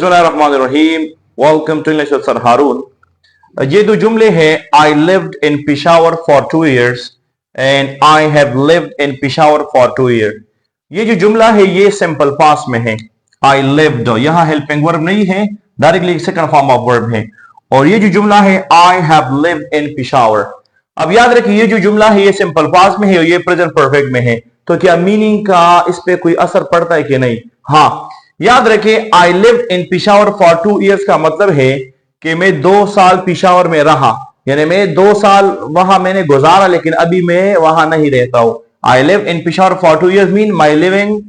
बिस्मिल्लाहिर्रहमानिर्रहीम। Welcome to English with sir Haroon. ये दो जुमले हैं, I lived in Peshawar for 2 years and I have lived in Peshawar for 2 years। ये जो जुमला है ये सिंपल पास्ट में है। आई लिव्ड, यहां हेल्पिंग वर्ब नहीं है, directly second form of verb है। और ये जो जुमला है I have lived in Peshawar. अब याद रखिए ये जो जुमला है ये सिंपल पास्ट में है और ये प्रेजेंट परफेक्ट में है, तो क्या मीनिंग का इस पे कोई असर पड़ता है कि नहीं? हाँ, याद रखिए आई lived in Peshawar for 2 years का मतलब है कि मैं 2 साल पेशावर में रहा, यानी मैं 2 साल वहां मैंने गुजारा, लेकिन अभी मैं वहां नहीं रहता हूं। I live in Peshawar for 2 years mean my living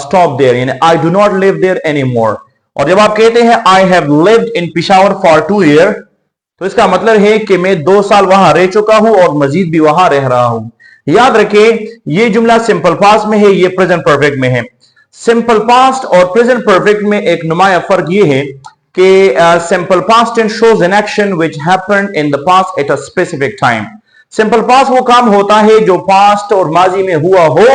stop there, यानी I do not live there anymore. और जब आप कहते हैं I have lived in Peshawar for 2 years, तो इसका मतलब है कि मैं 2 साल वहां रह चुका हूं और मजीद भी वहां रह रहा हूं। याद रखिए ये जुमला सिंपल पास्ट में है, ये प्रेजेंट परफेक्ट में है। सिंपल पास्ट और प्रेजेंट परफेक्ट में एक नुमाया फर्क ये है कि simple past tense shows an action which happened in the past at a specific time. Simple past वो काम होता है जो पास्ट और माजी में हुआ हो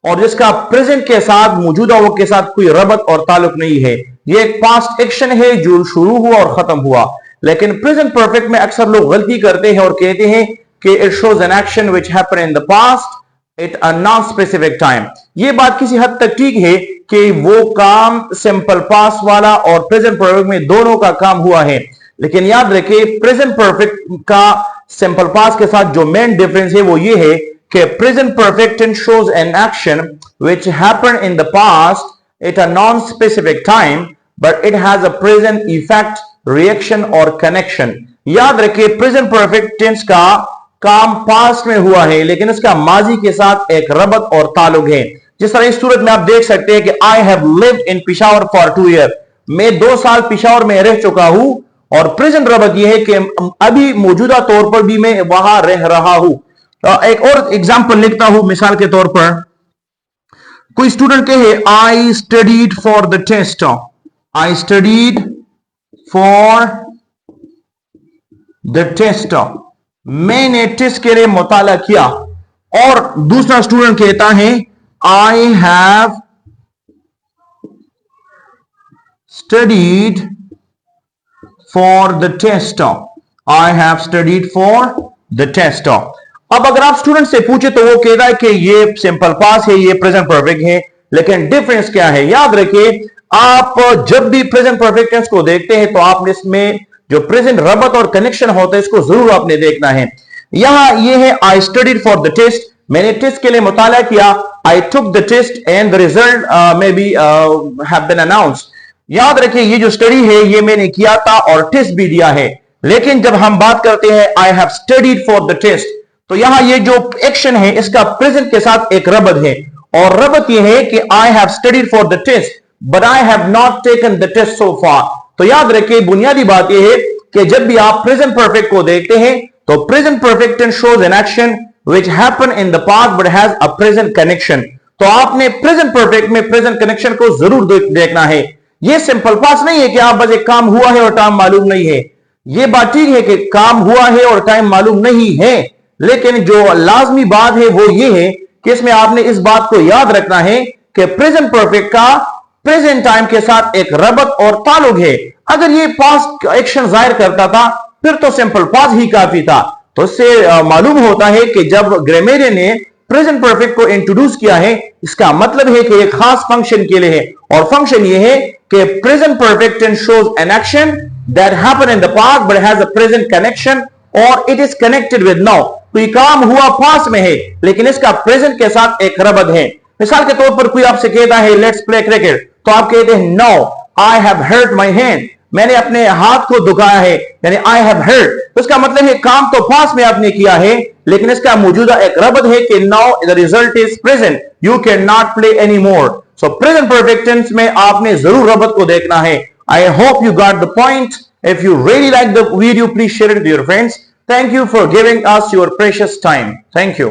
और जिसका प्रेजेंट के साथ, मौजूदा वक्त के साथ कोई रबत और ताल्लुक नहीं है। ये एक पास्ट एक्शन है जो शुरू हुआ और खत्म हुआ। लेकिन प्रेजेंट परफेक्ट में अक्सर लोग गलती करते हैं और कहते हैं कि it shows an action which happened in the past at a non specific time. ये बात किसी हद तक ठीक है कि वो काम सिंपल पास्ट वाला और प्रेजेंट परफेक्ट में दोनों का काम हुआ है, लेकिन याद रखिए प्रेजेंट परफेक्ट का सिंपल पास्ट के साथ जो मेन डिफरेंस है वो ये है कि present perfect tense shows an action which happened in the past at a non specific time but it has a present effect, reaction और कनेक्शन। याद रखिए प्रेजेंट परफेक्ट टेंस का काम पास्ट में हुआ है, लेकिन इसका माजी के साथ एक रबत और ताल्लुक है। जिस तरह इस सूरत में आप देख सकते हैं कि I have lived in Peshawar for 2 years, मैं 2 साल पेशावर में रह चुका हूं और प्रेजेंट रबत यह है कि अभी मौजूदा तौर पर भी मैं वहां रह रहा हूं। एक और एग्जांपल लिखता हूं, मिसाल के तौर पर कोई स्टूडेंट कहे I studied for the test, I studied for the test, मैंने टेस्ट के लिए मुताला किया। और दूसरा स्टूडेंट कहता है I have studied for the test, I have studied for the test. अब अगर आप स्टूडेंट से पूछे तो वो कहता है कि ये सिंपल पास्ट है, ये प्रेजेंट परफेक्ट है, लेकिन डिफरेंस क्या है? याद रखिए आप जब भी प्रेजेंट परफेक्ट टेंस को देखते हैं तो आपने इसमें जो प्रेजेंट रबत और कनेक्शन होता है इसको जरूर आपने देखना है। यहां ये है I studied for the test, मैंने टेस्ट के लिए मुताला किया। I took the test and the result may be have been announced. याद रखिए ये जो स्टडी है ये मैंने किया था और टेस्ट भी दिया है, लेकिन जब हम बात करते हैं I have studied for the test, तो यहां ये जो एक्शन है इसका प्रेजेंट के साथ एक रबत है, और रबत यह है कि I have studied for the test but I have not taken the test so far. तो याद रखिए बुनियादी बात यह है कि जब भी आप प्रेजेंट परफेक्ट को देखते हैं तो present perfect tense shows an action which happened in the past but has a present connection. तो आपने प्रेजेंट परफेक्ट में प्रेजेंट कनेक्शन को जरूर देखना है। यह सिंपल पास्ट नहीं है कि आप बस एक काम हुआ है और टाइम मालूम नहीं है। यह बात ठीक है कि काम हुआ है और टाइम मालूम नहीं है, लेकिन जो लाजमी बात है वो ये है कि इसमें आपने इस बात को याद रखना है कि प्रेजेंट परफेक्ट का प्रेजेंट टाइम के साथ एक रबत और ताल्लुक है। अगर ये पास्ट एक्शन जाहिर करता था फिर तो सिंपल पास्ट ही काफी था। तो इससे मालूम होता है कि जब ग्रामरियन ने प्रेजेंट परफेक्ट को इंट्रोड्यूस किया है इसका मतलब है कि एक खास फंक्शन के लिए है, और फंक्शन ये है कि present perfect tense shows an action that happened in the past but has a present connection और it is connected with now. कोई काम हुआ पास्ट में है लेकिन इसका प्रेजेंट के साथ एक रबत है। मिसाल के तौर पर कोई आपसे कहता है लेट्स प्ले क्रिकेट, तो आप कहते हैं no I have hurt my hand, मैंने अपने हाथ को दुखाया है, यानी आई हैव हर्ट। तो इसका मतलब है काम तो पास्ट में आपने किया है, लेकिन इसका मौजूदा एक रबत है कि now the result is present, you can not play any more. So present perfect tense में आपने जरूर रबत को देखना है। I hope you got the point. If you really like the video please share it with your friends. Thank you for giving us your precious time. Thank you.